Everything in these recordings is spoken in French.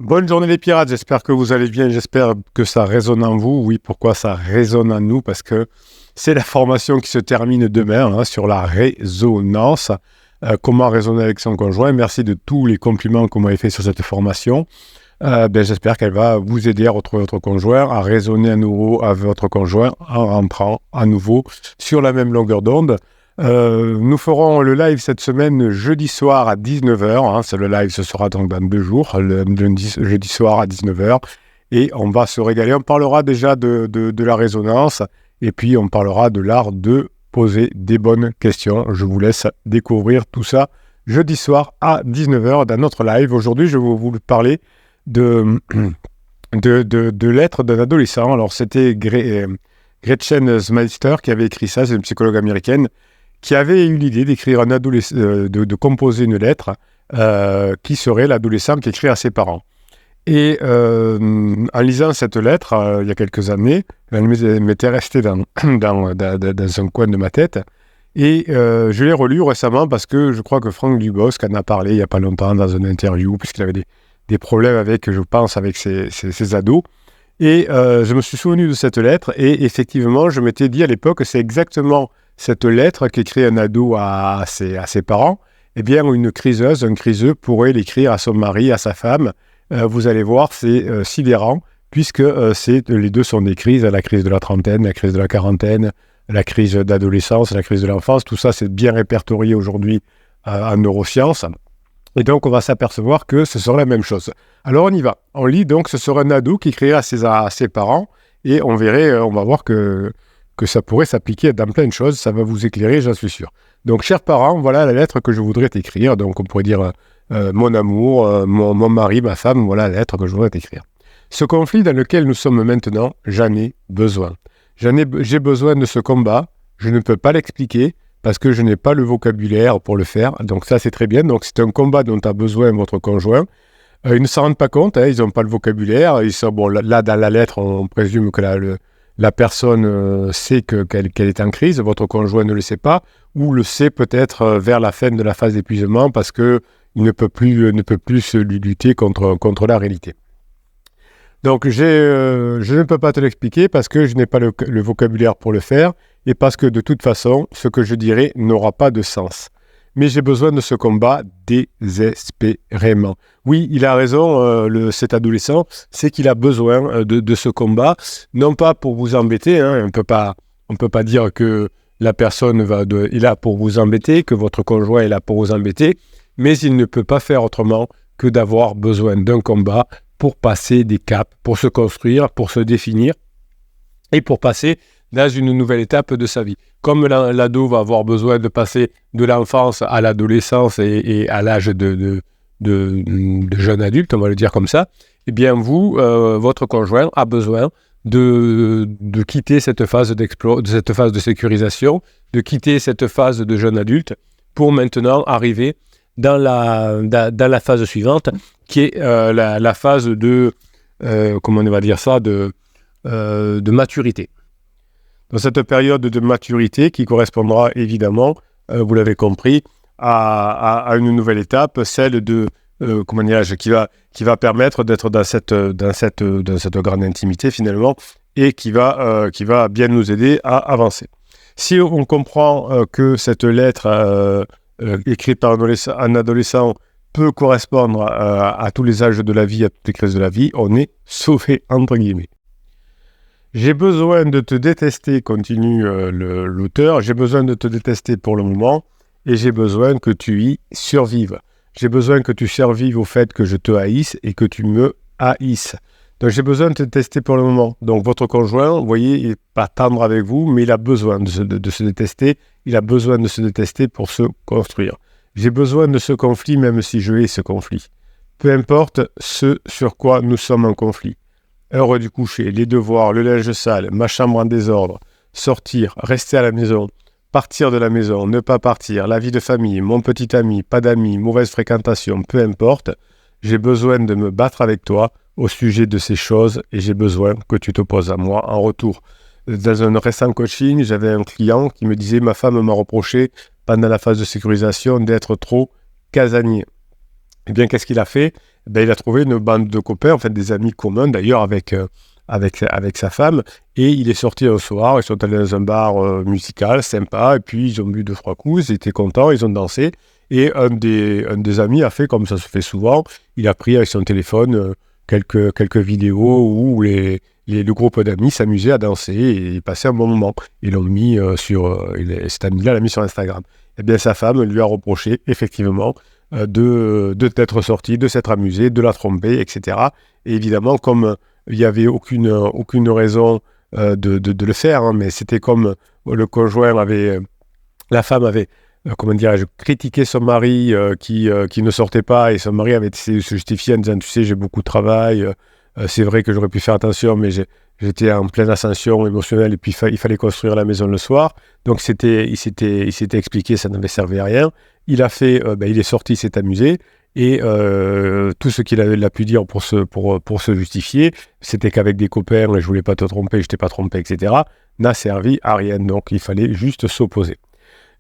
Bonne journée les pirates, j'espère que vous allez bien, j'espère que ça résonne en vous. Oui, pourquoi ça résonne en nous? Parce que c'est la formation qui se termine demain sur la résonance. Comment raisonner avec son conjoint? Merci de tous les compliments que vous m'avez fait sur cette formation. J'espère qu'elle va vous aider à retrouver votre conjoint, à raisonner à nouveau avec votre conjoint en rentrant à nouveau sur la même longueur d'onde. Nous ferons le live cette semaine jeudi soir à 19h. C'est le live, ce sera donc dans 2 jours, jeudi soir à 19h. Et on va se régaler. On parlera déjà de la résonance et puis on parlera de l'art de poser des bonnes questions. Je vous laisse découvrir tout ça jeudi soir à 19h dans notre live. Aujourd'hui, je vais vous parler de l'être d'un adolescent. Alors, c'était Gretchen Smeister qui avait écrit ça, c'est une psychologue américaine, qui avait eu l'idée d'écrire de composer une lettre qui serait l'adolescent qui écrit à ses parents. Et en lisant cette lettre, il y a quelques années, elle m'était restée dans un coin de ma tête. Et je l'ai relue récemment parce que je crois que Franck Dubosc en a parlé il n'y a pas longtemps dans une interview, puisqu'il avait des problèmes avec ses ados. Et je me suis souvenu de cette lettre et effectivement, je m'étais dit à l'époque que c'est exactement cette lettre qu'écrit un ado à ses parents. Eh bien, un criseux pourrait l'écrire à son mari, à sa femme. Vous allez voir, c'est sidérant, puisque les deux sont des crises, la crise de la trentaine, la crise de la quarantaine, la crise d'adolescence, la crise de l'enfance. Tout ça, c'est bien répertorié aujourd'hui en neurosciences. Et donc, on va s'apercevoir que ce sera la même chose. Alors, on y va. On lit donc, ce sera un ado qui écrira à ses parents, et on va voir que ça pourrait s'appliquer dans plein de choses. Ça va vous éclairer, j'en suis sûr. Donc, chers parents, voilà la lettre que je voudrais t'écrire. Donc, on pourrait dire mon amour, mon mari, ma femme, voilà la lettre que je voudrais t'écrire. Ce conflit dans lequel nous sommes maintenant, j'en ai besoin. J'ai besoin de ce combat. Je ne peux pas l'expliquer parce que je n'ai pas le vocabulaire pour le faire. Donc, ça, c'est très bien. Donc, c'est un combat dont a besoin votre conjoint. Ils ne s'en rendent pas compte, ils n'ont pas le vocabulaire. Là, dans la lettre, on présume que la personne sait qu'elle est en crise, votre conjoint ne le sait pas, ou le sait peut-être vers la fin de la phase d'épuisement parce qu'il ne peut plus lutter contre la réalité. Donc, je ne peux pas te l'expliquer parce que je n'ai pas le vocabulaire pour le faire et parce que de toute façon, ce que je dirai n'aura pas de sens. Mais j'ai besoin de ce combat désespérément. Oui, il a raison, cet adolescent, c'est qu'il a besoin de ce combat, non pas pour vous embêter, on ne peut pas dire que la personne est là pour vous embêter, que votre conjoint est là pour vous embêter, mais il ne peut pas faire autrement que d'avoir besoin d'un combat pour passer des caps, pour se construire, pour se définir et pour passer dans une nouvelle étape de sa vie. Comme l'ado va avoir besoin de passer de l'enfance à l'adolescence et à l'âge de jeune adulte, on va le dire comme ça, eh bien votre conjoint a besoin de quitter cette phase de sécurisation, de quitter cette phase de jeune adulte pour maintenant arriver dans la phase suivante, qui est la phase de maturité. Dans cette période de maturité qui correspondra évidemment, vous l'avez compris, à une nouvelle étape, celle de qui va permettre d'être dans cette grande intimité finalement et qui va bien nous aider à avancer. Si on comprend que cette lettre écrite par un adolescent peut correspondre à tous les âges de la vie, à toutes les crises de la vie, on est sauvé entre guillemets. J'ai besoin de te détester, continue l'auteur, j'ai besoin de te détester pour le moment et j'ai besoin que tu y survives. J'ai besoin que tu survives au fait que je te haïsse et que tu me haïsses. Donc j'ai besoin de te détester pour le moment. Donc votre conjoint, vous voyez, il n'est pas tendre avec vous, mais il a besoin de se détester. Il a besoin de se détester pour se construire. J'ai besoin de ce conflit même si je hais ce conflit. Peu importe ce sur quoi nous sommes en conflit. Heure du coucher, les devoirs, le linge sale, ma chambre en désordre, sortir, rester à la maison, partir de la maison, ne pas partir, la vie de famille, mon petit ami, pas d'amis, mauvaise fréquentation, peu importe, j'ai besoin de me battre avec toi au sujet de ces choses et j'ai besoin que tu t'opposes à moi en retour. Dans un récent coaching, j'avais un client qui me disait « Ma femme m'a reproché pendant la phase de sécurisation d'être trop casanier. » Eh bien, qu'est-ce qu'il a fait ? il a trouvé une bande de copains, en fait des amis communs d'ailleurs avec sa femme, et il est sorti un soir, ils sont allés dans un bar musical, sympa, et puis ils ont bu 2-3 coups, ils étaient contents, ils ont dansé, et un des amis a fait, comme ça se fait souvent, il a pris avec son téléphone quelques vidéos où le groupe d'amis s'amusait à danser et passer un bon moment. Ils l'ont mis cet ami-là l'a mis sur Instagram. Eh bien, sa femme lui a reproché, effectivement, d'être sorti, de s'être amusé, de la tromper, etc. Et évidemment, comme il n'y avait aucune raison de le faire, hein, mais c'était comme le conjoint la femme avait, comment dirais-je, critiqué son mari qui ne sortait pas, et son mari avait essayé de se justifier en disant, tu sais, j'ai beaucoup de travail, c'est vrai que j'aurais pu faire attention, mais j'étais en pleine ascension émotionnelle, et puis il fallait construire la maison le soir. Donc il s'était expliqué, ça n'avait servi à rien. Il est sorti, il s'est amusé. Et tout ce qu'il a pu dire pour se justifier, c'était qu'avec des copains, je voulais pas te tromper, je t'ai pas trompé, etc., n'a servi à rien. Donc il fallait juste s'opposer.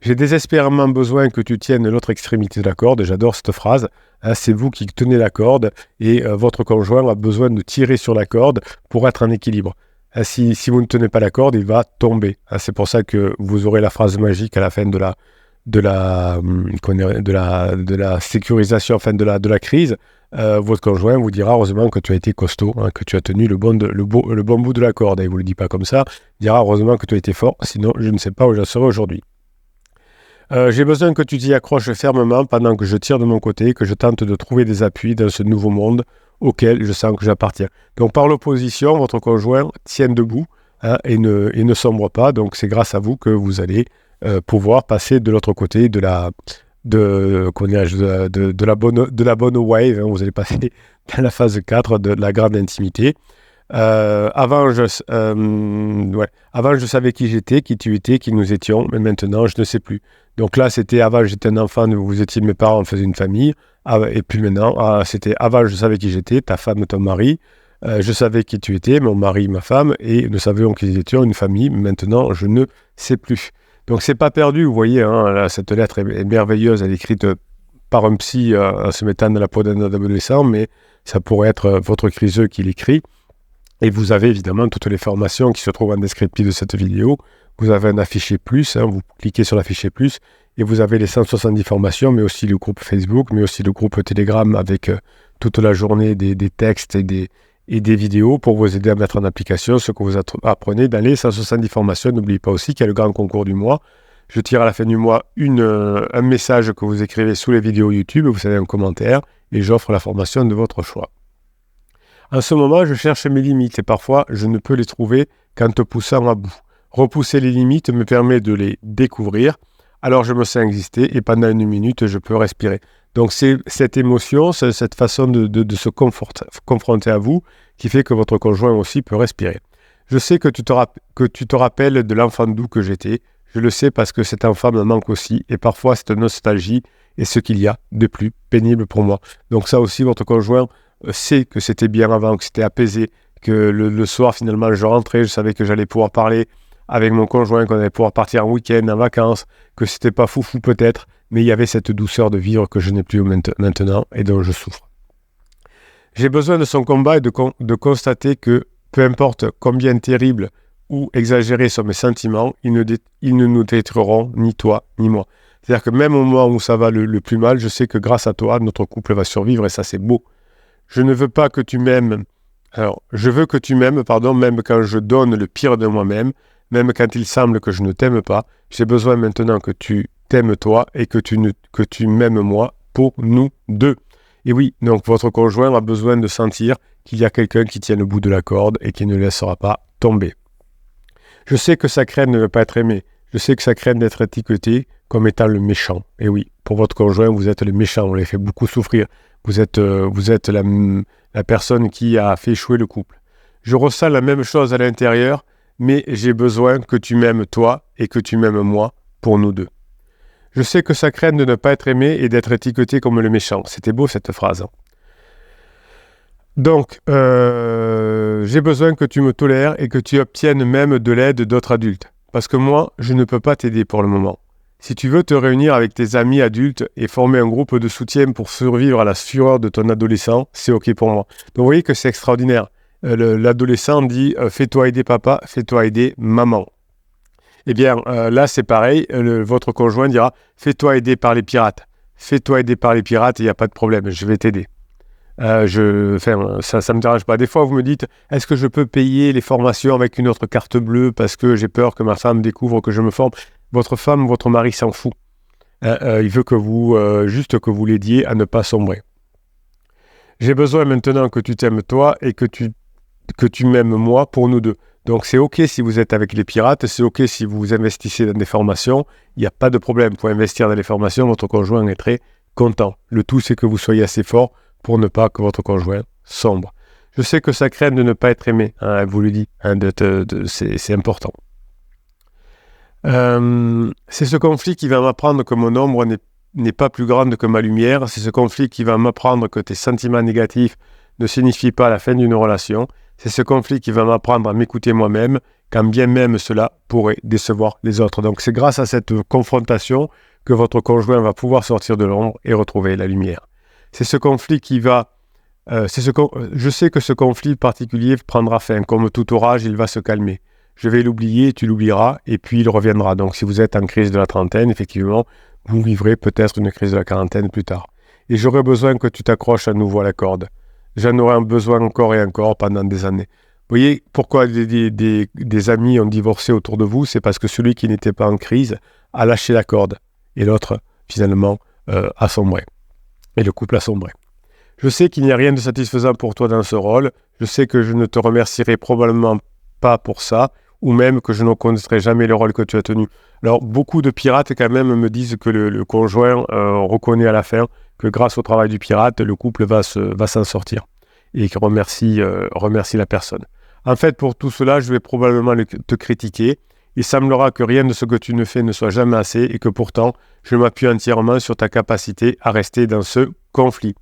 J'ai désespérément besoin que tu tiennes l'autre extrémité de la corde. J'adore cette phrase. Hein, c'est vous qui tenez la corde, et votre conjoint a besoin de tirer sur la corde pour être en équilibre. Hein, si vous ne tenez pas la corde, il va tomber. Hein, c'est pour ça que vous aurez la phrase magique à la fin de la sécurisation, enfin de la crise. Votre conjoint vous dira heureusement que tu as été costaud, hein, que tu as tenu le bon bout de la corde. Et il ne vous le dit pas comme ça. Il dira heureusement que tu as été fort, sinon je ne sais pas où je serai aujourd'hui. J'ai besoin que tu t'y accroches fermement pendant que je tire de mon côté, que je tente de trouver des appuis dans ce nouveau monde auquel je sens que j'appartiens. Donc par l'opposition, votre conjoint tient debout, hein, et ne sombre pas. Donc c'est grâce à vous que vous allez pouvoir passer de l'autre côté de la bonne wave, hein. Vous allez passer dans la phase 4 de la grande intimité. Avant, je savais qui j'étais, qui tu étais, qui nous étions, mais maintenant, je ne sais plus. Donc là, c'était avant, j'étais un enfant, vous étiez mes parents, on faisait une famille. Et puis maintenant, c'était avant, je savais qui j'étais, ta femme, ton mari. Je savais qui tu étais, mon mari, ma femme, et nous savions qui nous étions, une famille. Maintenant, je ne sais plus. Donc, c'est pas perdu, vous voyez, hein, là, cette lettre est merveilleuse, elle est écrite par un psy en se mettant dans la peau d'un adolescent, mais ça pourrait être votre criseux qui l'écrit. Et vous avez évidemment toutes les formations qui se trouvent en descriptif de cette vidéo. Vous avez un affiché plus, hein, vous cliquez sur l'affiché plus, et vous avez les 170 formations, mais aussi le groupe Facebook, mais aussi le groupe Telegram avec toute la journée des textes et des vidéos pour vous aider à mettre en application ce que vous apprenez dans les 170 formations. N'oubliez pas aussi qu'il y a le grand concours du mois. Je tire à la fin du mois un message que vous écrivez sous les vidéos YouTube, vous savez, un commentaire, et j'offre la formation de votre choix. En ce moment, je cherche mes limites, et parfois, je ne peux les trouver qu'en te poussant à bout. Repousser les limites me permet de les découvrir, alors je me sens exister, et pendant 1 minute, je peux respirer. Donc c'est cette émotion, cette façon de se confronter à vous, qui fait que votre conjoint aussi peut respirer. Je sais que tu te rappelles de l'enfant doux que j'étais. Je le sais parce que cet enfant me manque aussi, et parfois cette nostalgie est ce qu'il y a de plus pénible pour moi. Donc ça aussi, votre conjoint sait que c'était bien avant, que c'était apaisé, que le soir finalement je rentrais, je savais que j'allais pouvoir parler avec mon conjoint, qu'on allait pouvoir partir en week-end, en vacances, que c'était pas foufou peut-être, mais il y avait cette douceur de vivre que je n'ai plus maintenant et dont je souffre. J'ai besoin de son combat et de constater que, peu importe combien terribles ou exagérés sont mes sentiments, ils ne nous détruiront ni toi ni moi. C'est-à-dire que même au moment où ça va le plus mal, je sais que grâce à toi, notre couple va survivre, et ça c'est beau. Je ne veux pas que tu m'aimes. Alors, je veux que tu m'aimes, même quand je donne le pire de moi-même, même quand il semble que je ne t'aime pas. J'ai besoin maintenant que tu t'aimes toi et que tu m'aimes moi, pour nous deux. Et oui, donc votre conjoint a besoin de sentir qu'il y a quelqu'un qui tient le bout de la corde et qui ne le laissera pas tomber. Je sais que ça craint de ne pas être aimé. Je sais que ça craint d'être étiqueté comme étant le méchant. Et oui, pour votre conjoint, vous êtes le méchant, on les fait beaucoup souffrir. Vous êtes la personne qui a fait échouer le couple. Je ressens la même chose à l'intérieur, mais j'ai besoin que tu m'aimes toi et que tu m'aimes moi, pour nous deux. Je sais que ça craint de ne pas être aimé et d'être étiqueté comme le méchant. C'était beau cette phrase. Hein. Donc, j'ai besoin que tu me tolères et que tu obtiennes même de l'aide d'autres adultes. Parce que moi, je ne peux pas t'aider pour le moment. Si tu veux te réunir avec tes amis adultes et former un groupe de soutien pour survivre à la fureur de ton adolescent, c'est OK pour moi. Donc vous voyez que c'est extraordinaire. L'adolescent dit fais-toi aider papa, fais-toi aider maman. Eh bien, là, c'est pareil. Votre conjoint dira fais-toi aider par les pirates. Fais-toi aider par les pirates, il n'y a pas de problème, je vais t'aider. Ça ne me dérange pas. Des fois, vous me dites est-ce que je peux payer les formations avec une autre carte bleue parce que j'ai peur que ma femme découvre que je me forme. Votre femme, votre mari s'en fout. Il veut que juste que vous l'aidiez à ne pas sombrer. J'ai besoin maintenant que tu t'aimes toi et que tu m'aimes moi pour nous deux. Donc c'est OK si vous êtes avec les pirates, c'est OK si vous investissez dans des formations, il n'y a pas de problème. Pour investir dans les formations, votre conjoint est très content. Le tout, c'est que vous soyez assez fort pour ne pas que votre conjoint sombre. Je sais que ça craint de ne pas être aimé, hein, elle vous le dit, hein, c'est important. C'est ce conflit qui va m'apprendre que mon ombre n'est pas plus grande que ma lumière. C'est ce conflit qui va m'apprendre que tes sentiments négatifs ne signifient pas la fin d'une relation. C'est ce conflit qui va m'apprendre à m'écouter moi-même, quand bien même cela pourrait décevoir les autres. Donc c'est grâce à cette confrontation que votre conjoint va pouvoir sortir de l'ombre et retrouver la lumière. C'est ce conflit qui va... je sais que ce conflit particulier prendra fin. Comme tout orage, il va se calmer. Je vais l'oublier, tu l'oublieras, et puis il reviendra. Donc si vous êtes en crise de la trentaine, effectivement, vous vivrez peut-être une crise de la quarantaine plus tard. Et j'aurai besoin que tu t'accroches à nouveau à la corde. J'en aurai besoin encore et encore pendant des années. Vous voyez pourquoi des amis ont divorcé autour de vous? C'est parce que celui qui n'était pas en crise a lâché la corde, et l'autre, finalement, a sombré. Et le couple a sombré. Je sais qu'il n'y a rien de satisfaisant pour toi dans ce rôle. Je sais que je ne te remercierai probablement pas pour ça, ou même que je ne connaîtrai jamais le rôle que tu as tenu. Alors, beaucoup de pirates, quand même, me disent que le conjoint reconnaît à la fin que grâce au travail du pirate, le couple va s'en sortir et qui remercie la personne. En fait, pour tout cela, je vais probablement te critiquer. Il semblera que rien de ce que tu ne fais ne soit jamais assez et que pourtant, je m'appuie entièrement sur ta capacité à rester dans ce conflit.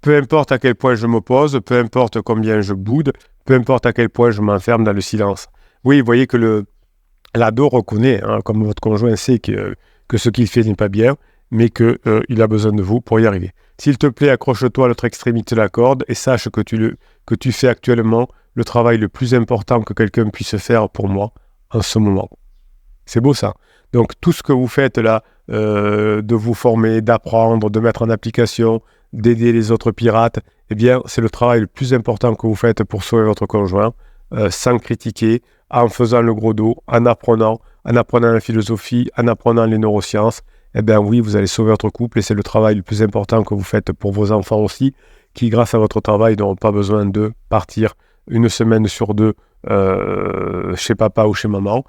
Peu importe à quel point je m'oppose, peu importe combien je boude, peu importe à quel point je m'enferme dans le silence. Oui, vous voyez que l'ado reconnaît, hein, comme votre conjoint sait que ce qu'il fait n'est pas bien, mais qu'il a besoin de vous pour y arriver. S'il te plaît, accroche-toi à l'autre extrémité de la corde et sache que tu fais actuellement le travail le plus important que quelqu'un puisse faire pour moi en ce moment. C'est beau ça. Donc tout ce que vous faites là, de vous former, d'apprendre, de mettre en application, d'aider les autres pirates, eh bien c'est le travail le plus important que vous faites pour sauver votre conjoint, sans critiquer, en faisant le gros dos, en apprenant la philosophie, en apprenant les neurosciences. Eh bien oui, vous allez sauver votre couple et c'est le travail le plus important que vous faites pour vos enfants aussi, qui grâce à votre travail n'auront pas besoin de partir une semaine sur deux chez papa ou chez maman.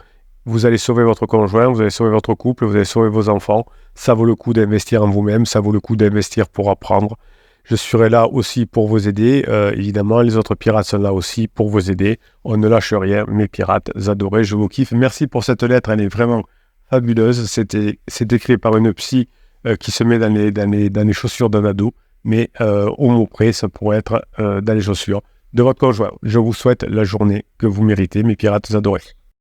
Vous allez sauver votre conjoint, vous allez sauver votre couple, vous allez sauver vos enfants. Ça vaut le coup d'investir en vous-même, ça vaut le coup d'investir pour apprendre. Je serai là aussi pour vous aider. Évidemment, les autres pirates sont là aussi pour vous aider. On ne lâche rien, mes pirates adorés, je vous kiffe. Merci pour cette lettre, elle est vraiment fabuleuse. C'est écrit par une psy qui se met dans les chaussures d'un ado, mais au mot près, ça pourrait être dans les chaussures de votre conjoint. Je vous souhaite la journée que vous méritez, mes pirates adorés.